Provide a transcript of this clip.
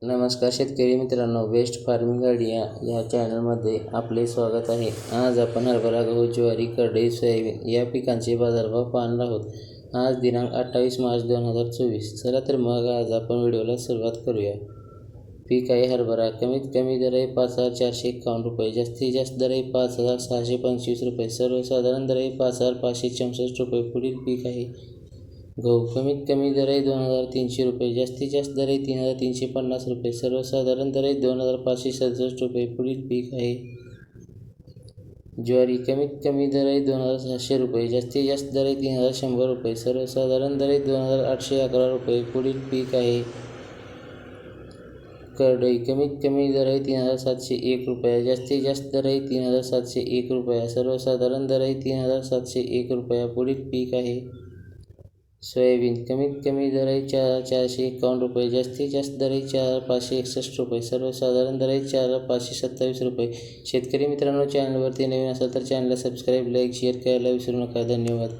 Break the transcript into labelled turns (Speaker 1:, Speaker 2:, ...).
Speaker 1: नमस्कार शेतकरी मित्रांनो, बेस्ट फार्मिंग आयडिया या चॅनलमध्ये आपले स्वागत आहे. आज आपण हरभरा, गहू, ज्वारी, करडई, सोयाबीन या पिकांचे बाजारभाव पाहणार आहोत. आज दिनांक 28 मार्च 2024. चला तर मग आज आपण व्हिडिओला सुरुवात करूया. पीक आहे हरभरा. कमीत कमी दर आहे 5,451 रुपये, जास्तीत जास्त दर आहे 5,625 रुपये, सर्वसाधारण दर आहे 5,564 रुपये. पुढील पीक आहे गहू. कमीत कमी दर आहे 2,300 रुपये, जास्तीत जास्त दर आहे 3,350 रुपये, सर्वसाधारण दर आहे 2,567 रुपये. पुढील पीक आहे ज्वारी. कमीत कमी दर आहे 2,700 रुपये, जास्तीत जास्त दर आहे 3,100 रुपये, सर्वसाधारण दर आहे 2,811 रुपये. पुढील पीक आहे करडई. कमीत कमी दर आहे 3,701 रुपये, जास्तीत जास्त दर आहे 3,701 रुपया, सर्वसाधारण दर आहे 3,701 रुपया. पुढील पीक आहे सोयाबीन. कमीत कमी दर आहे 4,451 रुपये, जास्तीत जास्त दर आहे 4,561 रुपये, सर्वसाधारण दर आहे 4,527 रुपये. शेतकरी मित्रांनो, चॅनलवरती नवीन असाल तर चॅनलला सबस्क्राईब, लाईक, शेअर करायला विसरू नका. धन्यवाद.